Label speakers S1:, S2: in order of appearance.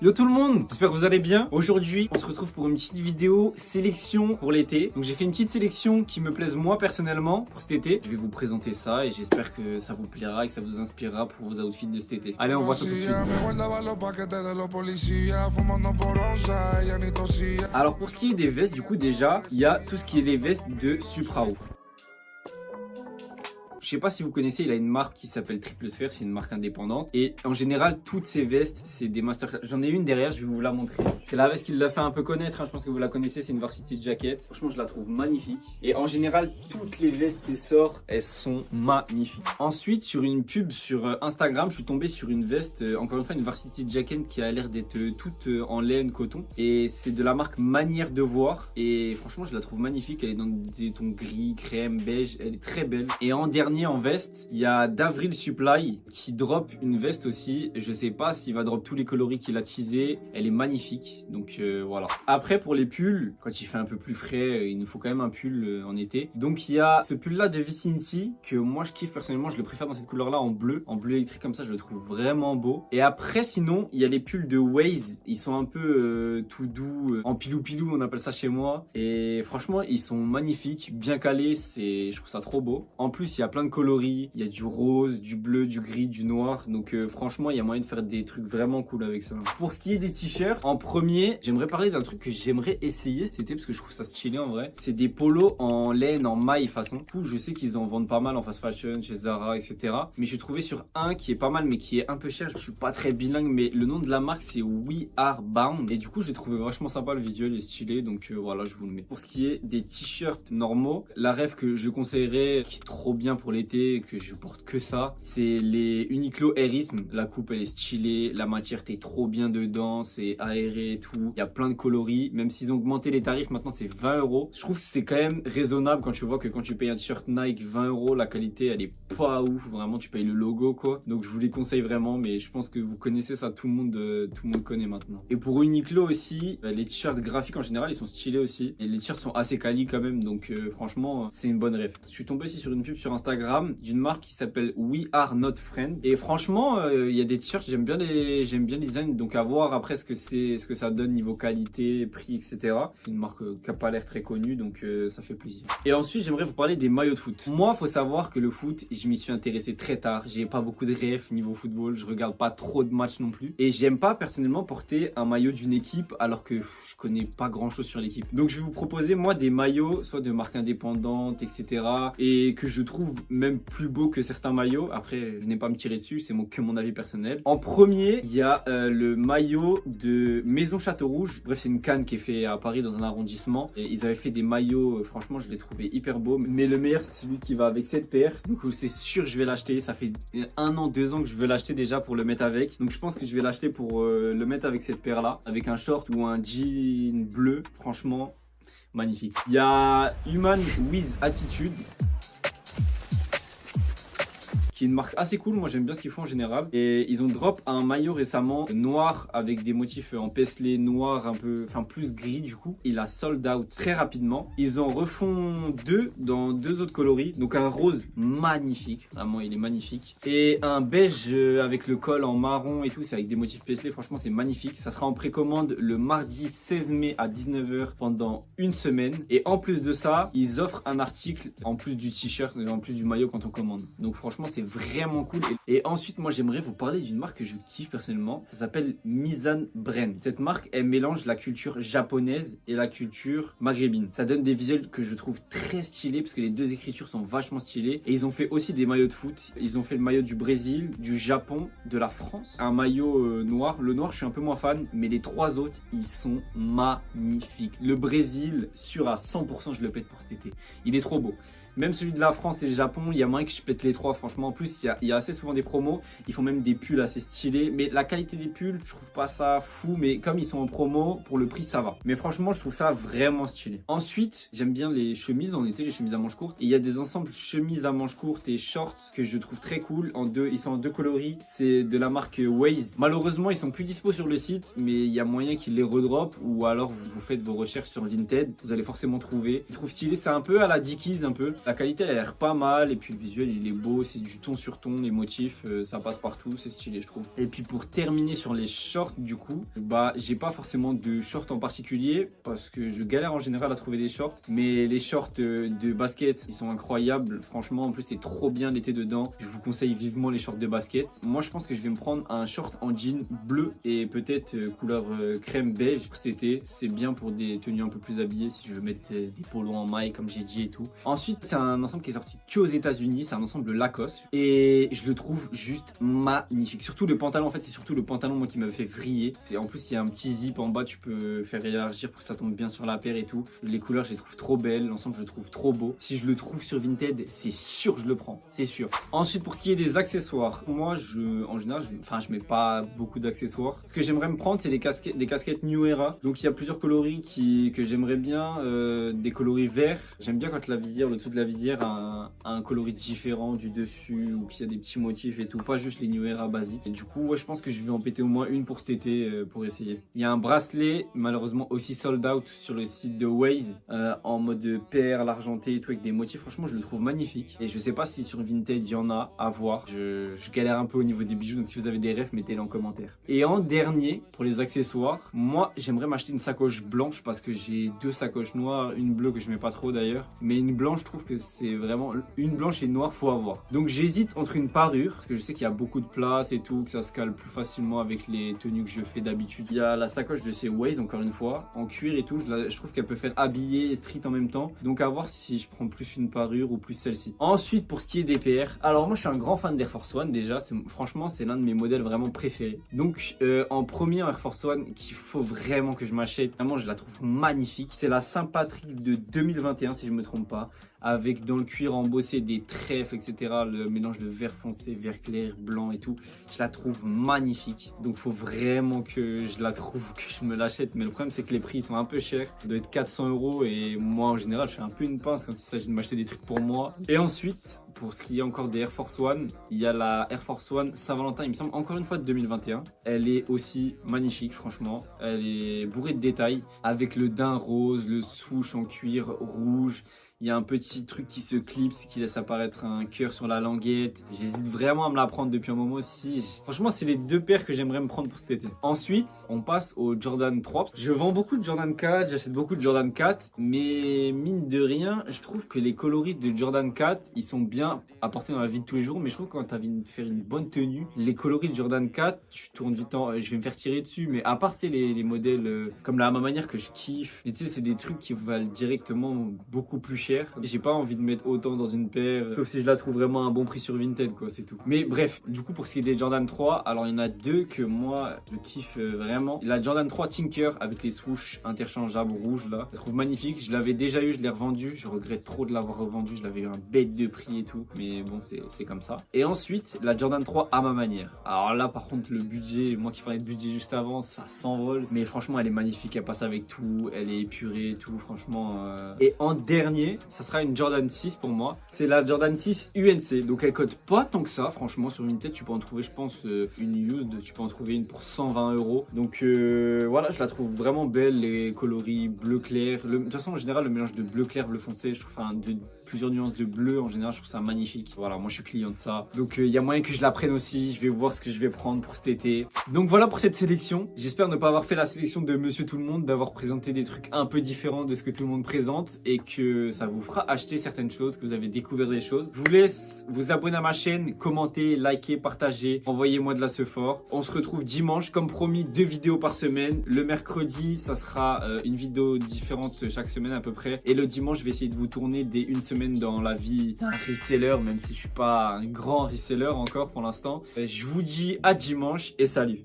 S1: Yo tout le monde, j'espère que vous allez bien. Aujourd'hui, on se retrouve pour une petite vidéo sélection pour l'été. Donc j'ai fait une petite sélection qui me plaise moi personnellement pour cet été. Je vais vous présenter ça et j'espère que ça vous plaira et que ça vous inspirera pour vos outfits de cet été. Allez, on voit ça tout de suite. Alors pour ce qui est des vestes, du coup déjà, il y a tout ce qui est les vestes de Suprao. Je sais pas si vous connaissez, il a une marque qui s'appelle Triple Sphere, c'est une marque indépendante. Et en général, toutes ces vestes, c'est des masterclass. J'en ai une derrière, je vais vous la montrer. C'est la veste qui l'a fait un peu connaître, hein. Je pense que vous la connaissez, c'est une Varsity Jacket. Franchement, je la trouve magnifique. Et en général, toutes les vestes qui sortent, elles sont magnifiques. Ensuite, sur une pub sur Instagram, je suis tombé sur une veste, encore une fois, une Varsity Jacket qui a l'air d'être toute en laine, coton. Et c'est de la marque Manière de Voir. Et franchement, je la trouve magnifique. Elle est dans des tons gris, crème, beige. Elle est très belle. Et en dernier, en veste, il y a d'Avril Supply qui drop une veste aussi. Je sais pas s'il va drop tous les coloris qu'il a teasé. Elle est magnifique. Donc voilà. Après, pour les pulls, quand il fait un peu plus frais, il nous faut quand même un pull en été. Donc il y a ce pull là de Vicinity que moi je kiffe personnellement. Je le préfère dans cette couleur là en bleu. En bleu électrique comme ça, je le trouve vraiment beau. Et après, sinon, il y a les pulls de Waze. Ils sont un peu tout doux, en pilou-pilou, on appelle ça chez moi. Et franchement, ils sont magnifiques, bien calés. Je trouve ça trop beau. En plus, il y a plein de coloris. Il y a du rose, du bleu, du gris, du noir. Donc franchement, il y a moyen de faire des trucs vraiment cool avec ça. Pour ce qui est des t-shirts, en premier, j'aimerais parler d'un truc que j'aimerais essayer cet été parce que je trouve ça stylé en vrai. C'est des polos en laine, en maille façon. Du coup, je sais qu'ils en vendent pas mal en fast fashion, chez Zara, etc. Mais je suis trouvé sur un qui est pas mal, mais qui est un peu cher. Je suis pas très bilingue, mais le nom de la marque c'est We Are Bound. Et du coup, je l'ai trouvé vachement sympa. Le visuel est stylé, donc voilà, je vous le mets. Pour ce qui est des t-shirts normaux, la rêve que je conseillerais, qui est trop bien pour l'été, et que je porte que ça, c'est les Uniqlo Airism. La coupe elle est stylée, la matière t'es trop bien dedans, c'est aéré et tout. Il y a plein de coloris, même s'ils ont augmenté les tarifs, maintenant c'est 20 euros. Je trouve que c'est quand même raisonnable quand tu vois que quand tu payes un t-shirt Nike 20 euros, la qualité elle est pas ouf, vraiment tu payes le logo quoi. Donc je vous les conseille vraiment, mais je pense que vous connaissez ça, tout le monde connaît maintenant. Et pour Uniqlo aussi, les t-shirts graphiques en général ils sont stylés aussi. Et les t-shirts sont assez quali quand même, donc franchement c'est une bonne ref. Je suis tombé aussi sur une pub sur Instagram d'une marque qui s'appelle We Are Not Friends. Et franchement, il y a des t-shirts, j'aime bien le design, donc à voir après ce que ça donne niveau qualité, prix, etc. C'est une marque qui n'a pas l'air très connue, donc ça fait plaisir. Et ensuite, j'aimerais vous parler des maillots de foot. Moi, faut savoir que le foot, je m'y suis intéressé très tard. J'ai pas beaucoup de ref niveau football, je regarde pas trop de matchs non plus. Et j'aime pas personnellement porter un maillot d'une équipe alors que je connais pas grand chose sur l'équipe. Donc je vais vous proposer moi des maillots, soit de marques indépendantes, etc. Et que je trouve même plus beau que certains maillots. Après, je n'ai pas à me tirer dessus, c'est que mon avis personnel. En premier, il y a le maillot de Maison Château Rouge. Bref, c'est une canne qui est faite à Paris dans un arrondissement. Et ils avaient fait des maillots, franchement, je les trouvais hyper beaux. Mais le meilleur, c'est celui qui va avec cette paire. Donc c'est sûr, je vais l'acheter. Ça fait 1 an, 2 ans que je veux l'acheter déjà pour le mettre avec. Donc je pense que je vais l'acheter pour le mettre avec cette paire-là. Avec un short ou un jean bleu. Franchement, magnifique. Il y a Human with Attitude, qui est une marque assez cool, moi j'aime bien ce qu'ils font en général. Et ils ont drop un maillot récemment noir avec des motifs en paisley noir, un peu, enfin plus gris du coup. Il a sold out très rapidement. Ils en refont 2 dans 2 autres coloris. Donc un rose magnifique, vraiment il est magnifique. Et un beige avec le col en marron et tout, c'est avec des motifs paisley, franchement c'est magnifique. Ça sera en précommande le mardi 16 mai à 19 h pendant une semaine. Et en plus de ça, ils offrent un article en plus du t-shirt, en plus du maillot quand on commande. Donc franchement c'est vraiment cool. Et ensuite moi j'aimerais vous parler d'une marque que je kiffe personnellement, ça s'appelle Mizan Brand. Cette marque elle mélange la culture japonaise et la culture maghrébine. Ça donne des visuels que je trouve très stylés parce que les 2 écritures sont vachement stylées. Et ils ont fait aussi des maillots de foot. Ils ont fait le maillot du Brésil, du Japon, de la France, un maillot noir. Le noir je suis un peu moins fan, mais les 3 autres ils sont magnifiques. Le Brésil sûr à 100% je le pète pour cet été, il est trop beau. Même celui de la France et le Japon, il y a moyen que je pète les 3 franchement. En plus, il y a assez souvent des promos. Ils font même des pulls assez stylés. Mais la qualité des pulls, je trouve pas ça fou. Mais comme ils sont en promo, pour le prix, ça va. Mais franchement, je trouve ça vraiment stylé. Ensuite, j'aime bien les chemises en été, les chemises à manches courtes. Et il y a des ensembles chemises à manches courtes et shorts que je trouve très cool. Ils sont en 2 coloris. C'est de la marque Waze. Malheureusement, ils sont plus dispo sur le site. Mais il y a moyen qu'ils les redropent. Ou alors, vous faites vos recherches sur Vinted. Vous allez forcément trouver. Je trouve stylé. C'est un peu à la Dickies, un peu. La qualité elle a l'air pas mal et puis le visuel il est beau, c'est du ton sur ton, les motifs ça passe partout, c'est stylé je trouve. Et puis pour terminer sur les shorts du coup, bah j'ai pas forcément de shorts en particulier parce que je galère en général à trouver des shorts, mais les shorts de basket ils sont incroyables, franchement en plus c'est trop bien l'été dedans, je vous conseille vivement les shorts de basket. Moi je pense que je vais me prendre un short en jean bleu et peut-être couleur crème beige pour cet été, c'est bien pour des tenues un peu plus habillées si je veux mettre des polos en maille comme j'ai dit et tout. Ensuite c'est un ensemble qui est sorti que aux États-Unis, c'est un ensemble Lacoste et je le trouve juste magnifique, surtout le pantalon en fait, c'est surtout le pantalon moi qui m'avait fait vriller et en plus il y a un petit zip en bas, tu peux faire élargir pour que ça tombe bien sur la paire et tout. Les couleurs je les trouve trop belles, l'ensemble je le trouve trop beau, si je le trouve sur Vinted c'est sûr je le prends, c'est sûr. Ensuite pour ce qui est des accessoires, moi en général je mets pas beaucoup d'accessoires. Ce que j'aimerais me prendre c'est des casquettes New Era, donc il y a plusieurs coloris que j'aimerais bien, des coloris verts, j'aime bien quand la visière, le dessous de la visière a un coloris différent du dessus ou qu'il y a des petits motifs et tout, pas juste les New Era basiques. Et du coup ouais, je pense que je vais en péter au moins une pour cet été pour essayer. Il y a un bracelet malheureusement aussi sold out sur le site de Waze en mode perle argenté et tout avec des motifs, franchement je le trouve magnifique et je sais pas si sur Vinted il y en a à voir. Je galère un peu au niveau des bijoux, donc si vous avez des refs mettez-les en commentaire. Et en dernier pour les accessoires, moi j'aimerais m'acheter une sacoche blanche parce que j'ai deux sacoches noires, une bleue que je mets pas trop d'ailleurs, mais une blanche je trouve que c'est vraiment une blanche et une noire faut avoir. Donc j'hésite entre une parure parce que je sais qu'il y a beaucoup de place et tout, que ça se cale plus facilement avec les tenues que je fais d'habitude. Il y a la sacoche de chez Waze encore une fois en cuir et tout, je trouve qu'elle peut faire habillée et street en même temps, donc à voir si je prends plus une parure ou plus celle-ci. Ensuite pour ce qui est des PR, alors moi je suis un grand fan d'Air Force One déjà, franchement c'est l'un de mes modèles vraiment préférés. Donc en premier Air Force One qu'il faut vraiment que je m'achète, vraiment je la trouve magnifique, c'est la Saint-Patrick de 2021 si je me trompe pas, avec dans le cuir embossé des trèfles etc, le mélange de vert foncé, vert clair, blanc et tout, je la trouve magnifique, donc faut vraiment que je la trouve, que je me l'achète, mais le problème c'est que les prix sont un peu chers, ça doit être 400 € et moi en général je fais un peu une pince quand il s'agit de m'acheter des trucs pour moi. Et ensuite pour ce qui est encore des Air Force One, il y a la Air Force One Saint-Valentin, il me semble encore une fois de 2021, elle est aussi magnifique franchement, elle est bourrée de détails avec le daim rose, le swoosh en cuir rouge. Il y a un petit truc qui se clipse, qui laisse apparaître un cœur sur la languette. J'hésite vraiment à me la prendre depuis un moment aussi. Franchement, c'est les deux paires que j'aimerais me prendre pour cet été. Ensuite, on passe au Jordan 3. Je vends beaucoup de Jordan 4, j'achète beaucoup de Jordan 4. Mais mine de rien, je trouve que les coloris de Jordan 4, ils sont bien apportés dans la vie de tous les jours. Mais je trouve que quand tu as envie de faire une bonne tenue, les coloris de Jordan 4, je tourne vite en... Je vais me faire tirer dessus. Mais à part, c'est les modèles comme la ma manière que je kiffe. Et tu sais, c'est des trucs qui valent directement beaucoup plus cher. J'ai pas envie de mettre autant dans une paire, sauf si je la trouve vraiment à un bon prix sur Vinted quoi, c'est tout. Mais bref, du coup pour ce qui est des Jordan 3, alors il y en a deux que moi je kiffe vraiment. La Jordan 3 Tinker avec les swoosh interchangeables rouges là, je trouve magnifique, je l'avais déjà eu, je l'ai revendu, je regrette trop de l'avoir revendu, je l'avais eu un bête de prix et tout, mais bon c'est comme ça. Et ensuite la Jordan 3 à ma manière. Alors là par contre le budget, moi qui parlais de budget juste avant, ça s'envole, mais franchement elle est magnifique, elle passe avec tout, elle est épurée et tout, franchement. Et en dernier, ça sera une Jordan 6 pour moi. C'est la Jordan 6 UNC. Donc elle coûte pas tant que ça. Franchement sur Vinted tu peux en trouver je pense une used. Tu peux en trouver une pour 120 €. Donc voilà, je la trouve vraiment belle. Les coloris bleu clair. De toute façon en général le mélange de bleu clair, bleu foncé, je trouve plusieurs nuances de bleu en général, je trouve ça magnifique. Voilà, moi je suis client de ça. Donc il y a moyen que je la prenne aussi. Je vais voir ce que je vais prendre pour cet été. Donc voilà pour cette sélection. J'espère ne pas avoir fait la sélection de Monsieur Tout le Monde, d'avoir présenté des trucs un peu différents de ce que tout le monde présente et que ça vous fera acheter certaines choses, que vous avez découvert des choses. Je vous laisse vous abonner à ma chaîne, commenter, liker, partager, envoyez-moi de la fort. On se retrouve dimanche, comme promis, 2 vidéos par semaine. Le mercredi, ça sera une vidéo différente chaque semaine à peu près. Et le dimanche, je vais essayer de vous tourner des une semaine dans la vie d'un reseller, même si je suis pas un grand reseller encore pour l'instant. Je vous dis à dimanche et salut.